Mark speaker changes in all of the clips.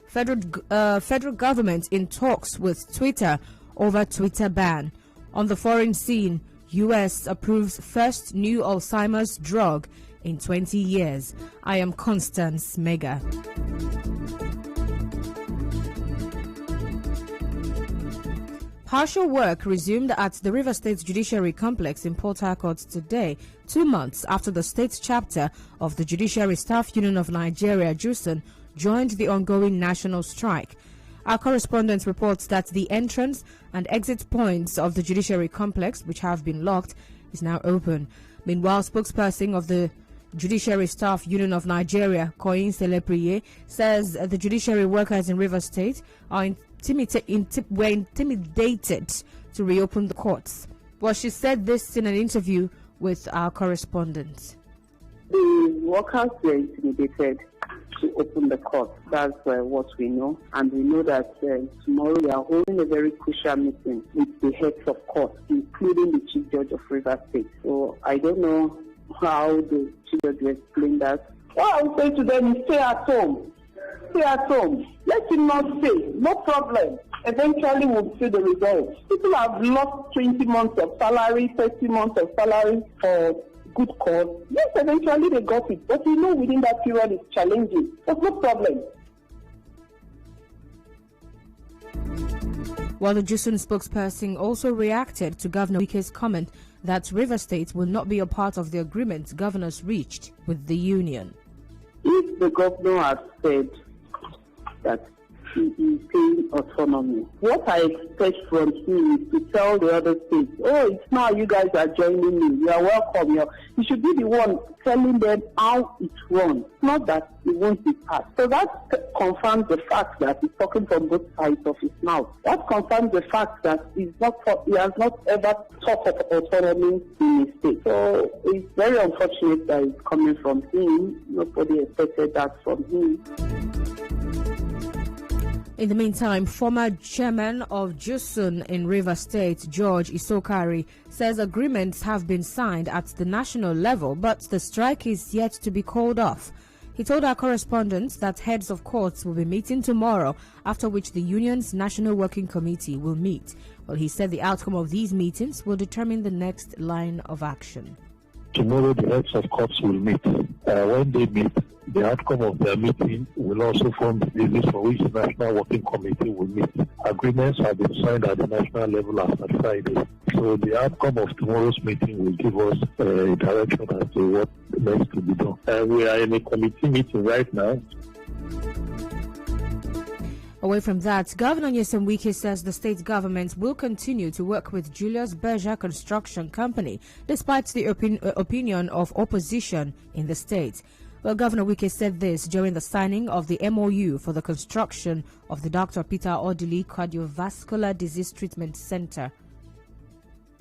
Speaker 1: Federal government in talks with Twitter over Twitter ban. On the foreign scene, US approves first new Alzheimer's drug in 20 years. I am Constance Mega. Partial work resumed at the River State Judiciary Complex in Port Harcourt today, 2 months after the state chapter of the Judiciary Staff Union of Nigeria, JUSUN, joined the ongoing national strike. Our correspondent reports that the entrance and exit points of the Judiciary Complex, which have been locked, is now open. Meanwhile, spokesperson of the Judiciary Staff Union of Nigeria, Koyin Selepriye, says the judiciary workers in River State were intimidated to reopen the courts. Well, she said this in an interview with our correspondent.
Speaker 2: The workers were intimidated to open the court. That's what we know. And we know that tomorrow we are holding a very crucial meeting with the heads of court, including the Chief Judge of River State. So I don't know how the Chief Judge will explain that. What I will say to them is stay at home. Stay at home. Let him not stay. No problem. Eventually we'll see the results. People have lost 20 months of salary, 30 months of salary for good cause. Yes, eventually they got it. But we know within that period it's challenging. There's no problem.
Speaker 1: While the JUSUN spokesperson also reacted to Governor Wike's comment that River State will not be a part of the agreement governors reached with the union.
Speaker 2: If the governor has said that he is paying autonomy, what I expect from him is to tell the other states, oh, it's now you guys are joining me. You are welcome. You should be the one telling them how it runs, not that it won't be passed. So that confirms the fact that he's talking from both sides of his mouth. That confirms the fact that he has not ever talked of autonomy in his state. So it's very unfortunate that it's coming from him. Nobody expected that from him.
Speaker 1: In the meantime, former chairman of JUSUN in River State, George Isokari, says agreements have been signed at the national level, but the strike is yet to be called off. He told our correspondent that heads of courts will be meeting tomorrow, after which the union's National Working Committee will meet. Well, he said the outcome of these meetings will determine the next line of action.
Speaker 3: Tomorrow the heads of courts will meet. When they meet, the outcome of their meeting will also form the basis for which the National Working Committee will meet. Agreements have been signed at the national level as of Friday. So the outcome of tomorrow's meeting will give us a direction as to what next to be done. We are in a committee meeting right now.
Speaker 1: Away from that, Governor Nyesom Wike says the state government will continue to work with Julius Berger Construction Company despite the opinion of opposition in the state. Well, Governor Wike said this during the signing of the MOU for the construction of the Dr. Peter Odili Cardiovascular Disease Treatment Center.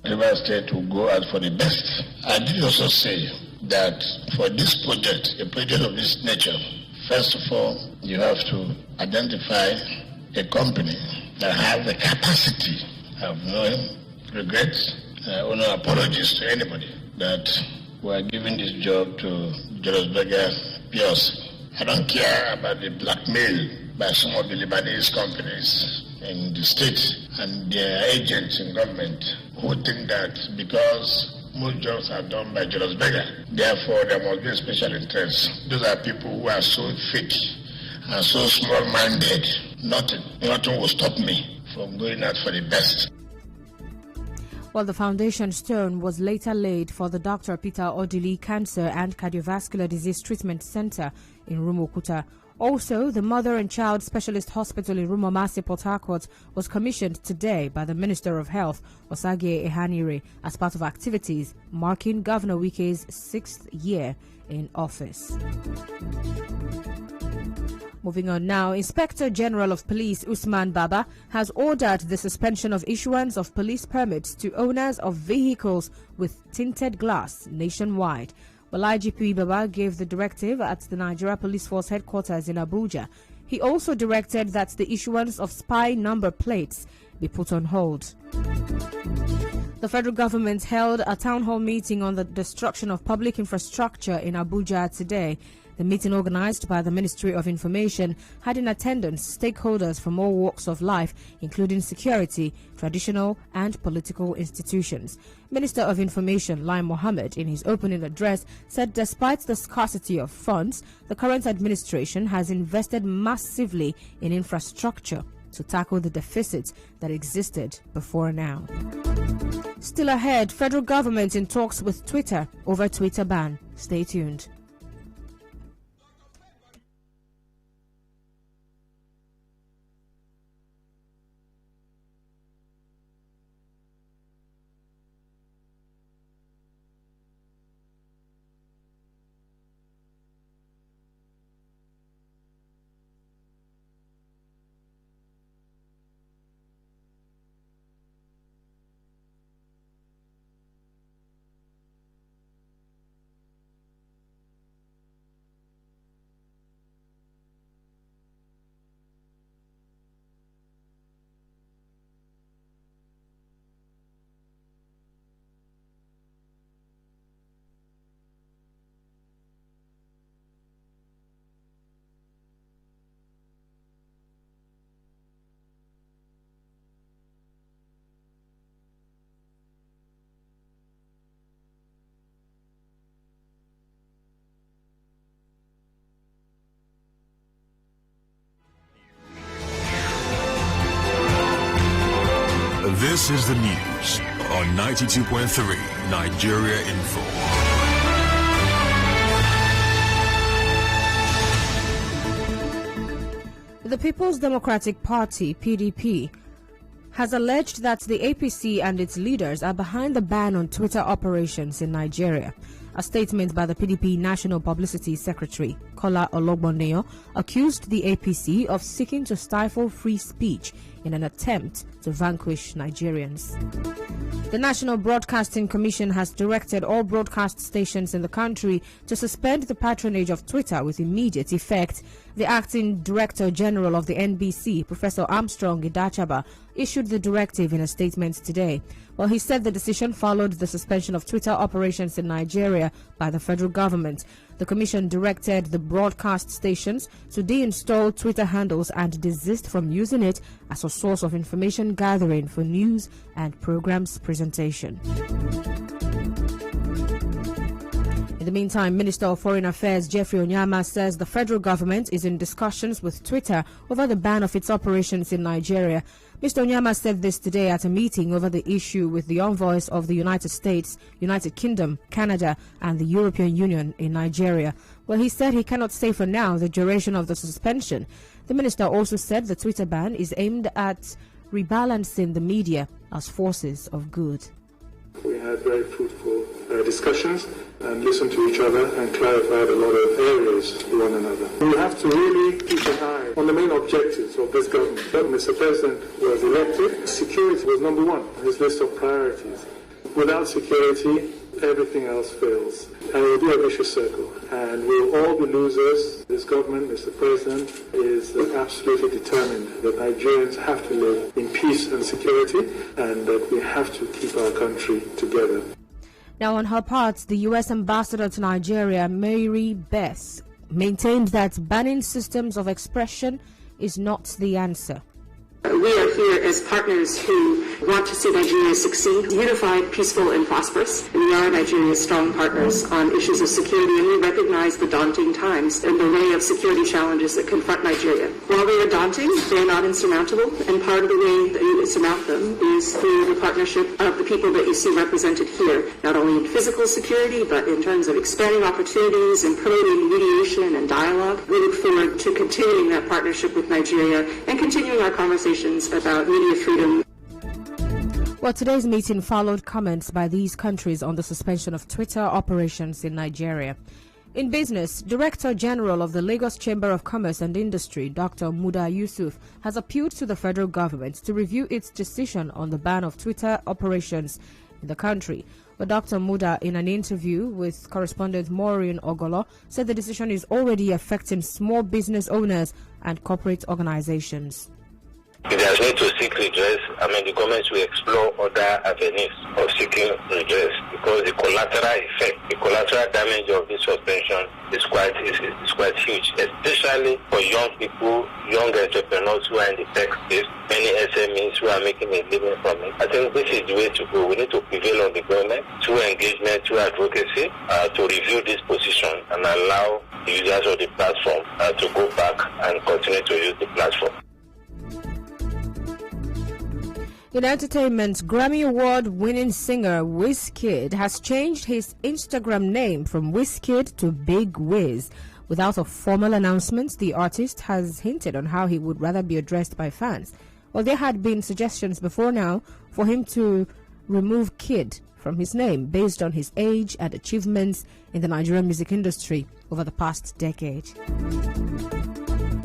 Speaker 4: River State will go out for the best. I did also say that for this project, a project of this nature, first of all, you have to identify a company that has the capacity. I have no regrets, no apologies to anybody that we are giving this job to Julius Berger PLC. I don't care about the blackmail by some of the Lebanese companies in the state and their agents in government who think that because most jobs are done by Julius Berger, therefore there must be a special interest. Those are people who are so fake and so small-minded. Nothing will stop me from going out for the best.
Speaker 1: Well, the foundation stone was later laid for the Dr. Peter Odili Cancer and Cardiovascular Disease Treatment Center in Rumuokuta. Also, the Mother and Child Specialist Hospital in Rumomasi, Port Harcourt, was commissioned today by the Minister of Health, Osage Ehanire, as part of activities marking Governor Wike's 6th year in office. Moving on now, Inspector General of Police Usman Baba has ordered the suspension of issuance of police permits to owners of vehicles with tinted glass nationwide. Well, IGP Baba gave the directive at the Nigeria Police Force headquarters in Abuja. He also directed that the issuance of spy number plates be put on hold. The federal government held a town hall meeting on the destruction of public infrastructure in Abuja today. The meeting, organized by the Ministry of Information, had in attendance stakeholders from all walks of life, including security, traditional and political institutions. Minister of Information Lai Mohammed, in his opening address, said despite the scarcity of funds, the current administration has invested massively in infrastructure to tackle the deficits that existed before now. Still ahead, federal government in talks with Twitter over Twitter ban. Stay tuned.
Speaker 5: This is the news on 92.3 Nigeria Info.
Speaker 1: The People's Democratic Party, PDP, has alleged that the APC and its leaders are behind the ban on Twitter operations in Nigeria. A statement by the PDP National Publicity Secretary, Kola Ologbonneyo, accused the APC of seeking to stifle free speech in an attempt to vanquish Nigerians. The National Broadcasting Commission has directed all broadcast stations in the country to suspend the patronage of Twitter with immediate effect. The Acting Director General of the NBC, Professor Armstrong Idachaba, issued the directive in a statement today. Well, he said the decision followed the suspension of Twitter operations in Nigeria by the federal government. The commission directed the broadcast stations to deinstall Twitter handles and desist from using it as a source of information gathering for news and programs presentation. In the meantime, Minister of Foreign Affairs Jeffrey Onyama says the federal government is in discussions with Twitter over the ban of its operations in Nigeria. Mr. Onyama said this today at a meeting over the issue with the envoys of the United States, United Kingdom, Canada and the European Union in Nigeria. Well, he said he cannot say for now the duration of the suspension. The minister also said the Twitter ban is aimed at rebalancing the media as forces of good.
Speaker 6: We had very fruitful discussions and listened to each other and clarified a lot of areas to one another. We have to really keep an eye on the main objectives of this government. When Mr. President was elected, security was number one on his list of priorities. Without security, everything else fails. And it will be a vicious circle. And we'll all be losers. This government, Mr. President, is absolutely determined that Nigerians have to live in peace and security and that we have to keep our country together.
Speaker 1: Now, on her part, the U.S. ambassador to Nigeria, Mary Beth, maintained that banning systems of expression is not the answer.
Speaker 7: We are here as partners who want to see Nigeria succeed, unified, peaceful, and prosperous. And we are Nigeria's strong partners on issues of security, and we recognize the daunting times and the array of security challenges that confront Nigeria. While they are daunting, they are not insurmountable, and part of the way that you surmount them is through the partnership of the people that you see represented here, not only in physical security, but in terms of expanding opportunities and promoting mediation and dialogue. We look forward to continuing that partnership with Nigeria and continuing our conversation about media freedom.
Speaker 1: Well, today's meeting followed comments by these countries on the suspension of Twitter operations in Nigeria. In business, Director General of the Lagos Chamber of Commerce and Industry, Dr. Muda Yusuf, has appealed to the federal government to review its decision on the ban of Twitter operations in the country. But Dr. Muda, in an interview with correspondent Maureen Ogolo, said the decision is already affecting small business owners and corporate organizations.
Speaker 8: If there's need to seek redress, the government will explore other avenues of seeking redress because the collateral effect the collateral damage of this suspension is quite huge, especially for young people, young entrepreneurs who are in the tech space, many SMEs who are making a living from it. I think this is the way to go. We need to prevail on the government through engagement, through advocacy, to review this position and allow the users of the platform to go back and continue to use the platform.
Speaker 1: In entertainment, Grammy Award-winning singer Wizkid has changed his Instagram name from Wizkid to Big Wiz. Without a formal announcement, the artist has hinted on how he would rather be addressed by fans. Well, there had been suggestions before now for him to remove Kid from his name based on his age and achievements in the Nigerian music industry over the past decade.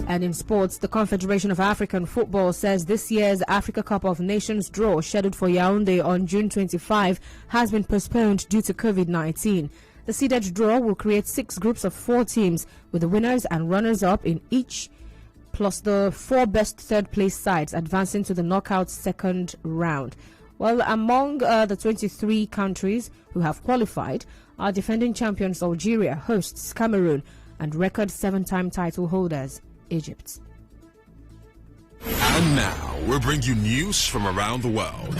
Speaker 1: And in sports, the Confederation of African Football says this year's Africa Cup of Nations draw scheduled for Yaoundé on June 25 has been postponed due to COVID-19. The seeded draw will create 6 groups of 4 teams with the winners and runners-up in each, plus the 4 best third-place sides advancing to the knockout second round. Well, among the 23 countries who have qualified are defending champions Algeria, hosts Cameroon, and record 7-time title holders Egypt.
Speaker 5: And now we'll bring you news from around the world.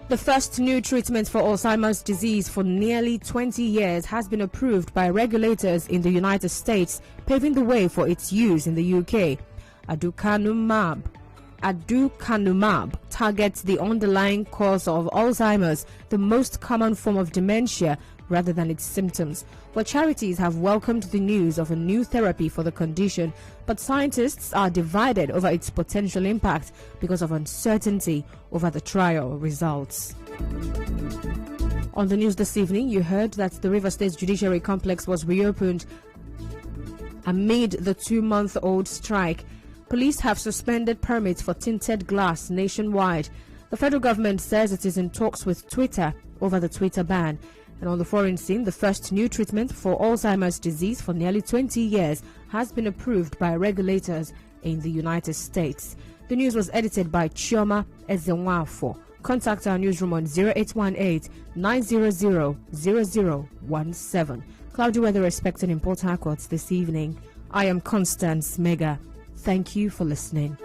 Speaker 1: The first new treatment for Alzheimer's disease for nearly 20 years has been approved by regulators in the United States, paving the way for its use in the UK. Aducanumab targets the underlying cause of Alzheimer's, the most common form of dementia, rather than its symptoms. Well, charities have welcomed the news of a new therapy for the condition, but scientists are divided over its potential impact because of uncertainty over the trial results. On the news this evening, you heard that the Rivers State Judiciary Complex was reopened amid the 2-month-old strike. Police have suspended permits for tinted glass nationwide. The federal government says it is in talks with Twitter over the Twitter ban. And on the foreign scene, the first new treatment for Alzheimer's disease for nearly 20 years has been approved by regulators in the United States. The news was edited by Chioma Ezenwafo. Contact our newsroom on 0818-900-0017. Cloudy weather expected in Port Harcourt this evening. I am Constance Mega. Thank you for listening.